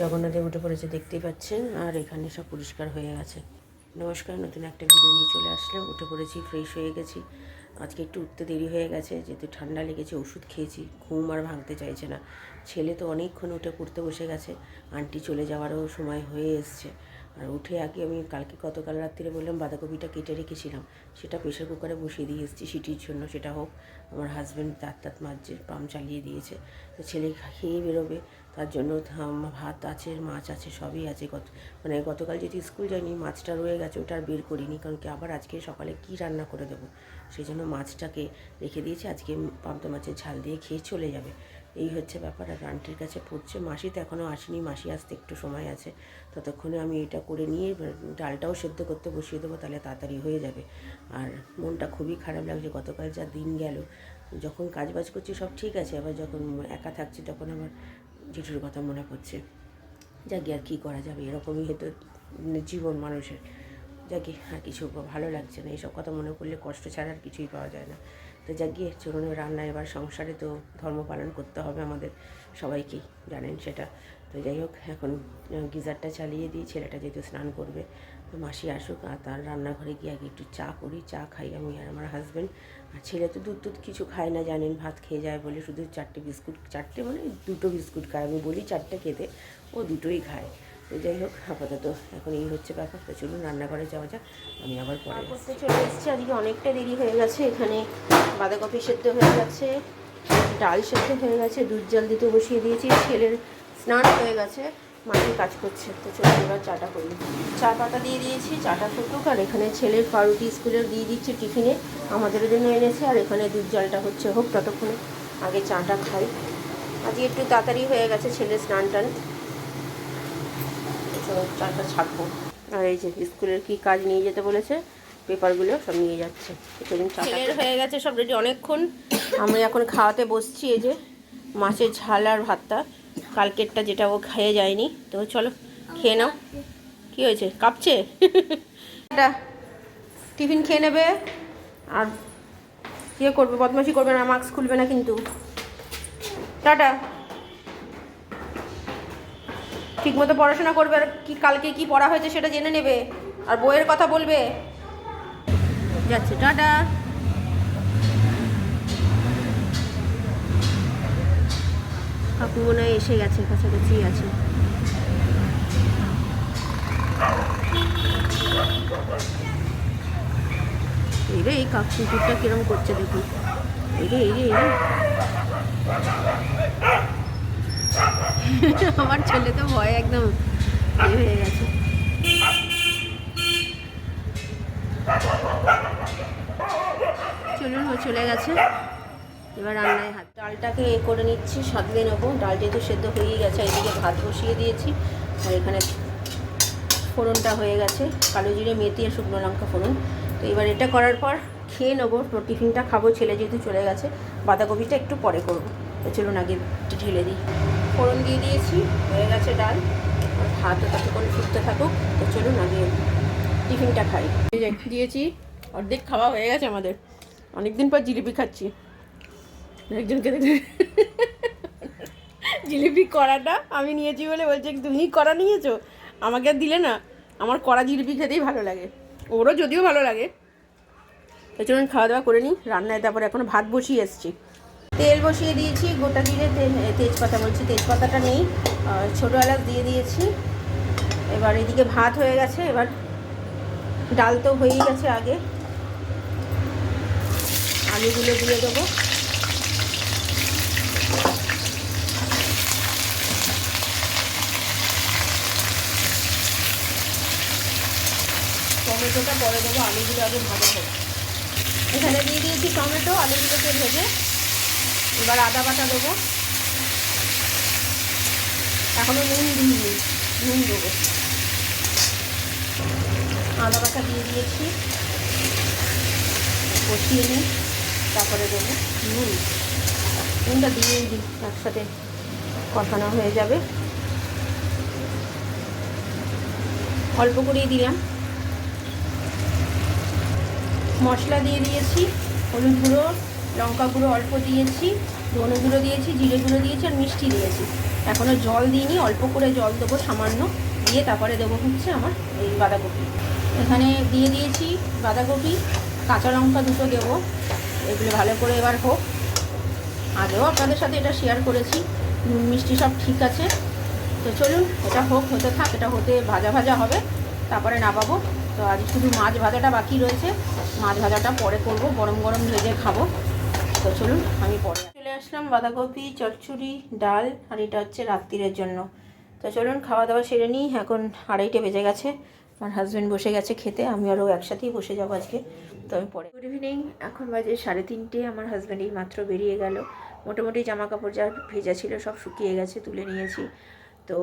জগন্নাথে উঠে পড়েছে দেখতেই পাচ্ছেন, আর এখানে সব পরিষ্কার হয়ে গেছে। নমস্কার, নতুন একটা ভিডিও নিয়ে চলে আসলাম। উঠে পড়েছি, ফ্রেশ হয়ে গেছি। আজকে একটু উঠতে দেরি হয়ে গেছে, যেহেতু ঠান্ডা লেগেছে, ওষুধ খেয়েছি, ঘুম আর ভাঙতে চাইছে না। ছেলে তো অনেকক্ষণ উঠে পড়তে বসে গেছে, আন্টি চলে যাওয়ারও সময় হয়ে এসছে। আর উঠে আগে আমি গতকাল রাত্রিরে বললাম বাঁধাকপিটা কেটে রেখেছিলাম, সেটা প্রেশার কুকারে বসিয়ে দিয়ে এসেছি সিটির জন্য। সেটা হোক, আমার হাজব্যান্ড দাঁত মাজছে, পাম্প চালিয়ে দিয়েছে। তো ছেলে খেয়ে বেরোবে, তার জন্য ভাত আছে, মাছ আছে, সবই আছে। গতকাল যেহেতু স্কুল যায়নি, মাছটা রয়ে গেছে, ওটা আর বের করিনি, কারণ কি আবার আজকে সকালে কি রান্না করে দেবো, সেই জন্য মাছটাকে রেখে দিয়েছি। আজকে পান্তা মাছের ঝাল দিয়ে খেয়ে চলে যাবে, এই হচ্ছে ব্যাপার। আর আন্টির কাছে পড়ছে, মাসি তো এখনও আসেনি, মাসি আসতে একটু সময় আছে। ততক্ষণে আমি এটা করে নিয়ে ডালটাও সেদ্ধ করতে বসিয়ে দেবো, তাহলে তাড়াতাড়ি হয়ে যাবে। আর মনটা খুবই খারাপ লাগছে, গতকাল যা দিন গেল। যখন কাজবাজ করছি সব ঠিক আছে, আবার যখন একা থাকছি তখন আমার জেঠুর কথা মনে পড়ছে। যাকে আর কী করা যাবে, এরকমই হয়তো জীবন মানুষের। যাকে আর কিছু ভালো লাগছে না, এইসব কথা মনে করলে কষ্ট ছাড়া আর কিছুই পাওয়া যায় না। তো যাকে চলুন রান্না, এবার সংসারে তো ধর্ম পালন করতে হবে আমাদের সবাইকেই, জানেন সেটা। তো যাই হোক, এখন গিজারটা চালিয়ে দিই, ছেলেটা যেহেতু স্নান করবে। তো মাসি আসুক, আর তার রান্নাঘরে গিয়ে আগে একটু চা করি, চা খাই আমি আর আমার হাজব্যান্ড। আর ছেলে তো দুধ কিছু খায় না, জানেন, ভাত খেয়ে যায় বলে শুধু 4টে বিস্কুট, 4টে মানে 2টো বিস্কুট খায়। আমি বলি 4টে খেতে, ও 2টোই খায়। তো যাই হোক, আপাতত এখন এই হচ্ছে ব্যাপার। তো চলুন রান্নাঘরে যাওয়া যাক, আমি আবার পরে করতে চলে এসেছি। আজকে অনেকটা দেরি হয়ে গেছে। এখানে বাঁধাকপি সেদ্ধ হয়ে গেছে, ডাল সেদ্ধ হয়ে গেছে, দুধ জল দিতে বসিয়ে দিয়েছি, ছেলের স্নান হয়ে গেছে, মাটি কাজ করছে। তো চলুন এবার চাটা করি। চা পাতা দিয়ে দিয়েছি, চাটা ফুটুক। আর এখানে ছেলের পাউরুটি স্কুলের দিয়ে দিচ্ছি টিফিনে, আমাদের জন্য এনেছে। আর এখানে দুধ জলটা হচ্ছে, হোক ততক্ষণে আগে চাটা খাই। আজকে একটু তাড়াতাড়ি হয়ে গেছে ছেলের স্নান টান। চাটা ছাড়বো। আর এই যে স্কুলের কি কাজ নিয়ে যেতে বলেছে, পেপারগুলো সব নিয়ে যাচ্ছে। ছেলের হয়ে গেছে সব রেডি অনেকক্ষণ। আমি এখন খাওয়াতে বসছি। এই যে মাছের ঝাল আর ভাতটা, কালকেরটা যেটা ও খেয়ে যায়নি। তো চলো খেয়ে নাও। কি হয়েছে, কাঁপছে? টিফিন খেয়ে নেবে, আর ইয়ে করবে, বদমাশি করবে না, মাস্ক খুলবে না কিন্তু। টাটা। ঠিকমতো পড়াশোনা করবে, আর কি কালকে কি পড়া হয়েছে সেটা জেনে নেবে, আর বইয়ের কথা বলবে। যাচ্ছে, টাটা। কাকু মনে হয় এসে গেছে, কাছাকাছি আছে। এই রে, এই কুকুরটা কিরম করছে দেখুন। এই রে, এই রে, এই রে। আমার ছেলে তো ভয় একদম হয়ে গেছে। চলুন, ও চলে গেছে। এবার রান্নায় হাত, ডালটাকে করে নিচ্ছি, সাঁতলে নেবো। ডাল যেহেতু সেদ্ধ হয়েই গেছে, এদিকে ভাত বসিয়ে দিয়েছি। আর এখানে ফোড়নটা হয়ে গেছে, কালো জিরে, মেথি আর শুকনো লঙ্কা ফোড়ন। তো এবার এটা করার পর খেয়ে নেবো, টিফিনটা খাবো, ছেলে যেহেতু চলে গেছে। বাঁধাকপিটা একটু পরে করবো। তো চলুন আগে ঢেলে দিই। ফোড়ন দিয়ে দিয়েছি, হয়ে গেছে ডাল, আর ভাতও ততক্ষণ ফুটতে থাকুক। তো চলুন আগে টিফিনটা খাই। দিয়েছি, অর্ধেক খাওয়া হয়ে গেছে আমাদের। অনেকদিন পর জিলিপি খাচ্ছি। একজনকে জিলিপি কড়াটা আমি নিয়েছি বলে বলছে তুমি কড়া নিয়েছো, আমাকে আর দিলে না। আমার কড়া জিলিপি খেতেই ভালো লাগে, ওরও যদিও ভালো লাগে। তো চলুন খাওয়া দাওয়া করে নিই। রান্নায় তারপরে এখন ভাত বসিয়ে এসছি, তেল বসিয়ে দিয়েছি, গোটা জিরে, তেজপাতা বলছি, তেজপাতাটা নেই, ছোটো এলাচ দিয়ে দিয়েছি। এবার এদিকে ভাত হয়ে গেছে, এবার ডাল তো হয়েই গেছে। আগে আলুগুলো দিয়ে দেবো। টমেটোটা পরে দেবো, আলুগুলো আগে ভাজা হবে। এখানে দিয়ে দিয়েছি টমেটো, আলুগুলোকে ভেজে। এবার আদা বাটা দেবো, এখনও নুন দিইনি, নুন দেবো। আদা বাটা দিয়ে দিয়েছি, কষিয়ে নিই, তারপরে দেবো নুন। নুনটা দিয়েই দিই, একসাথে কষানো হয়ে যাবে। অল্প করেই দিলাম। মশলা দিয়ে দিয়েছি, হলুদ গুঁড়ো, লঙ্কা গুঁড়ো অল্প দিয়েছি, ধনে গুঁড়ো দিয়েছি, জিরে গুঁড়ো দিয়েছি, আর মিষ্টি দিয়েছি। এখনও জল দিইনি, অল্প করে জল দেবো সামান্য, দিয়ে তারপরে দেবো হচ্ছে আমার এই বাঁধাকপি। এখানে দিয়ে দিয়েছি বাঁধাকপি, কাঁচা লঙ্কা দুটো দেবো। এগুলো ভালো করে এবার হোক। আগেও আপনাদের সাথে এটা শেয়ার করেছি, নুন মিষ্টি সব ঠিক আছে। তো চলুন এটা হোক, হতে থাক, এটা হতে ভাজা ভাজা হবে, তারপরে নামাবো। তো আজ শুধু মাছ ভাজাটা বাকি রয়েছে, মাছ ভাজাটা পরে করব, গরম গরম ভেজে খাবো। তো চলুন আমি পরে চলে আসলাম। বাঁধাকপি, চচ্চড়ি, ডাল, আর এটা হচ্ছে রাত্রিরের জন্য। তো চলুন খাওয়া দাওয়া সেরে নিই। এখন 2:30 বেজে গেছে, আমার হাজব্যান্ড বসে গেছে খেতে, আমি আরও একসাথেই বসে যাবো আজকে। তো আমি পরে। গুড ইভিনিং, এখন বাজে 3:30। আমার হাজব্যান্ড এই মাত্র বেরিয়ে গেল। মোটামুটি জামা কাপড় যা ভেজা ছিল সব শুকিয়ে গেছে, তুলে নিয়েছি। তো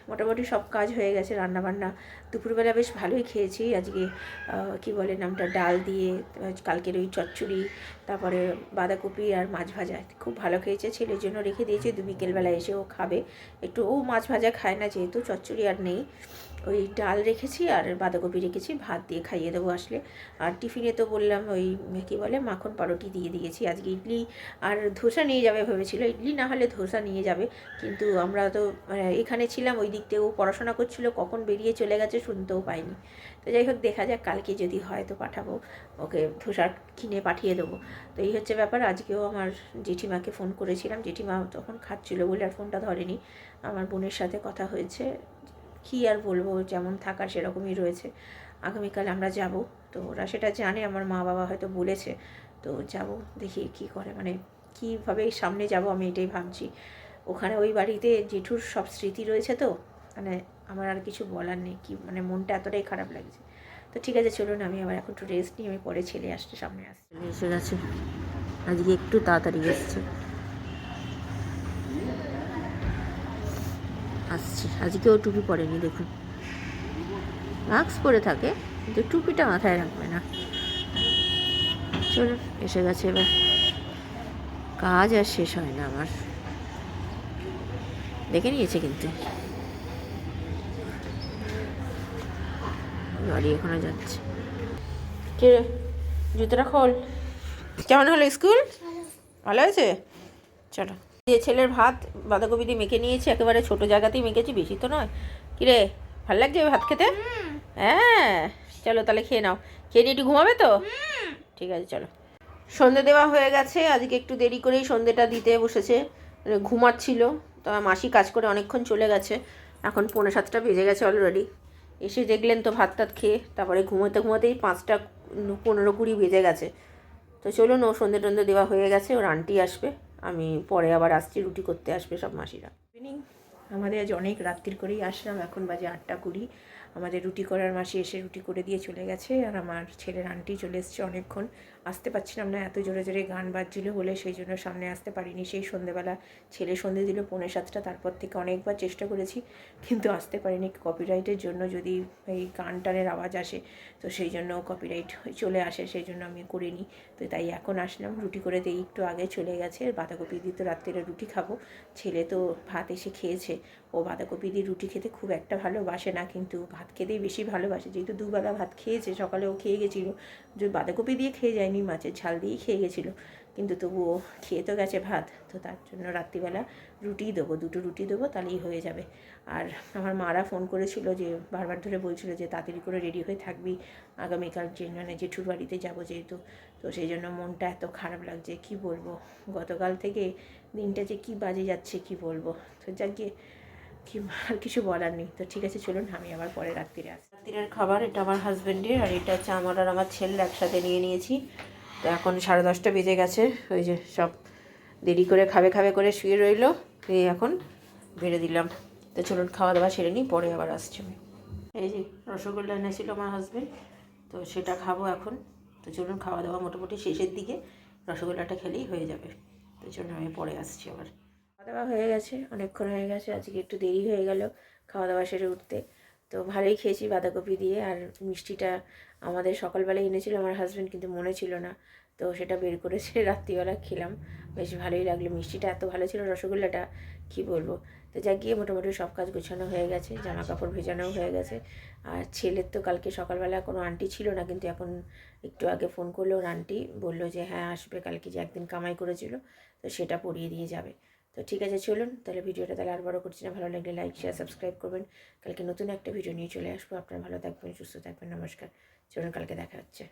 মোটামুটি সব কাজ হয়ে গেছে। রান্নাবান্না দুপুরবেলা বেশ ভালোই খেয়েছি আজকে। কি বলে নামটা, ডাল দিয়ে, কালকের ওই চচ্চড়ি, তারপরে বাঁধাকপি আর মাছ ভাজা, খুব ভালো খেয়েছে। ছেলের জন্য রেখে দিয়েছি, বিকেলবেলা এসে ও খাবে একটু। ও মাছ ভাজা খায় না, যেহেতু চচ্চড়ি আর নেই, ওই ডাল রেখেছি আর বাঁধাকপি রেখেছি, ভাত দিয়ে খাইয়ে দেবো আসলে। আর টিফিনে তো বললাম ওই কী বলে মাখন পাউরুটি দিয়ে দিয়েছি। আজকে ইডলি আর ধোসা নিয়ে যাবে ভেবেছিল, ইডলি না হলে ধোসা নিয়ে যাবে, কিন্তু আমরা তো এখানে ছিলাম, ওই দিক থেকে ও পড়াশোনা করছিল, কখন বেরিয়ে চলে গেছে শুনতেও পাইনি। তো যাই হোক, দেখা যাক, কালকে যদি হয় তো পাঠাবো, ওকে ধোসা কিনে পাঠিয়ে দেবো। তো এই হচ্ছে ব্যাপার। আজকেও আমার জেঠিমাকে ফোন করেছিলাম, জেঠিমা তখন খাচ্ছিলো বলে আর ফোনটা ধরেনি। আমার বোনের সাথে কথা হয়েছে, কী আর বলবো, যেমন থাকার সেরকমই রয়েছে। আগামীকাল আমরা যাব, তো ওরা সেটা জানে, আমার মা বাবা হয়তো বলেছে। তো যাব, দেখি কি করে, মানে কীভাবে সামনে যাব আমি এটাই ভাবছি। ওখানে ওই বাড়িতে জেঠুর সব স্মৃতি রয়েছে, তো মানে আমার আর কিছু বলার নেই, কি মানে মনটা এতটাই খারাপ লাগছে। তো ঠিক আছে চলুন, আমি আবার এখন একটু রেস্ট নিই, আমি পরে ছেলে আসতে সামনে আসতে এসে গেছে। আজকে একটু তাড়াতাড়ি এসছে, আসছি। আজকেও টুপি পরেনি, দেখুন মাস্ক পরে থাকে কিন্তু টুপিটা মাথায় রাখবে না। চলুন এসে গেছে, এবার কাজ আর শেষ হয় না আমার। দেখে নিয়েছে কিন্তু গাড়ি এখনো যাচ্ছে। কে রে, জুতোটা খোল। কেমন হলো স্কুল? ভালো হয়েছে? চলো। যে ছেলের ভাত বাঁধাকপি দিয়ে মেখে নিয়েছি, একেবারে ছোটো জায়গাতেই মেখেছি, বেশি তো নয়। কিরে, ভালো লাগছে ভাত খেতে? হ্যাঁ, চলো তাহলে খেয়ে নাও। খেয়ে নিয়ে একটু ঘুমাবে তো? ঠিক আছে চলো। সন্ধে দেওয়া হয়ে গেছে, আজকে একটু দেরি করেই সন্ধেটা দিতে বসেছে, ঘুমাচ্ছিল। তো মাসি কাজ করে অনেকক্ষণ চলে গেছে, এখন 6:45 বেজে গেছে অলরেডি। এসে দেখলেন তো ভাত টাত খেয়ে, তারপরে ঘুমোতে ঘুমোতেই 5:15-20 বেজে গেছে। তো চলুন, ও সন্ধে টন্ধে দেওয়া হয়ে গেছে, ওর আন্টি আসবে, আমি পরে আবার আসছি, রুটি করতে আসবে সব মাসিরা। ইভিনিং, আমাদের আজ অনেক রাত্রির করেই আসলাম, এখন বাজে 8:20। আমাদের রুটি করার মাসি এসে রুটি করে দিয়ে চলে গেছে, আর আমার ছেলের আন্টি চলে এসছে অনেকক্ষণ। আসতে পারছিলাম না, এত জোরে জোরে গান বাজছিল বলে, সেই জন্য সামনে আসতে পারিনি। সেই সন্ধেবেলা ছেলে সন্ধে দিল 6:45, তারপর থেকে অনেকবার চেষ্টা করেছি কিন্তু আসতে পারিনি, কপিরাইটের জন্য। যদি এই গান টানের আওয়াজ আসে তো সেই জন্য কপিরাইট চলে আসে, সেই জন্য আমি করিনি। তো তাই এখন আসলাম, রুটি করে দিয়ে একটু আগে চলে গেছে। বাঁধাকপি দিয়ে তো রাত্রিরে রুটি খাবো, ছেলে তো ভাত এসে খেয়েছে। ও বাঁধাকপি দিয়ে রুটি খেতে খুব একটা ভালোবাসে না, কিন্তু ভাত খেতেই বেশি ভালোবাসে, যেহেতু দুবেলা ভাত খেয়েছে। সকালেও খেয়ে গেছিলো, যে বাঁধাকপি দিয়ে খেয়ে যায়নি, মাছের ঝাল দিয়েই খেয়ে গেছিলো, কিন্তু তবুও খেয়ে তো গেছে ভাত। তো তার জন্য রাত্রিবেলা রুটিই দেবো, 2টো রুটি দেবো, তাহলেই হয়ে যাবে। আর আমার মারা ফোন করেছিল, যে বারবার ধরে বলছিল যে তাড়াতাড়ি করে রেডি হয়ে থাকবি, আগামীকাল মানে জেঠুর বাড়িতে যাবো যেহেতু। তো সেই জন্য মনটা এত খারাপ লাগছে, কি বলবো। গতকাল থেকে দিনটা যে কি বাজে যাচ্ছে কি বলবো। তো যাকে কি আর কিছু বলার নেই। তো ঠিক আছে চলুন, আমি আবার পরে রাত্রিরে আসি। রাত্রিরের খাবার এটা আমার হাজব্যান্ডের, আর এটা হচ্ছে আমার আর আমার ছেলের একসাথে নিয়ে নিয়েছি। তো এখন 10:30 বেজে গেছে, ওই যে সব দেরি করে খাবে খাবে করে শুয়ে রইলো, এই এখন বেড়ে দিলাম। তো চলুন খাওয়া দাওয়া সেরে নিই, পরে আবার আসছি আমি। এই যে রসগোল্লা এনেছিল আমার হাজব্যান্ড, তো সেটা খাবো এখন। তো চলুন, খাওয়া দাওয়া মোটামুটি শেষের দিকে, রসগোল্লাটা খেলেই হয়ে যাবে। তো চলুন আমি পরে আসছি আবার। খাওয়া দাওয়া হয়ে গেছে, অনেকক্ষণ হয়ে গেছে, আজকে একটু দেরি হয়ে গেল খাওয়া দাওয়া সেরে উঠতে। তো ভালোই খেয়েছি বাঁধাকপি দিয়ে, আর মিষ্টিটা আমাদের সকালবেলায় এনেছিল আমার হাজব্যান্ড, কিন্তু মনে ছিল না, তো সেটা বের করেছে রাত্রিবেলা খেলাম, বেশ ভালোই লাগলো। মিষ্টিটা এত ভালো ছিল, রসগোল্লাটা কী বলবো। তো যা গিয়ে মোটামুটি সব কাজ গোছানো হয়ে গেছে, জামা কাপড় ভেজানোও হয়ে গেছে। আর ছেলের তো কালকে সকালবেলা কোনো আন্টি ছিল না, কিন্তু এখন একটু আগে ফোন করলো ওর আন্টি, বললো যে হ্যাঁ আসবে কালকে, যে একদিন কামাই করেছিল, তো সেটা পরিয়ে দিয়ে যাবে। তো তো ঠিক আছে, চলুন তাহলে ভিডিওটা তাহলে আর বড় করছি না। ভালো লাগলে লাইক শেয়ার সাবস্ক্রাইব করবেন। কালকে নতুন একটা ভিডিও নিয়ে চলে আসবো। আপনারা ভালো থাকবেন, সুস্থ থাকবেন। নমস্কার। চলুন, কালকে দেখা হচ্ছে।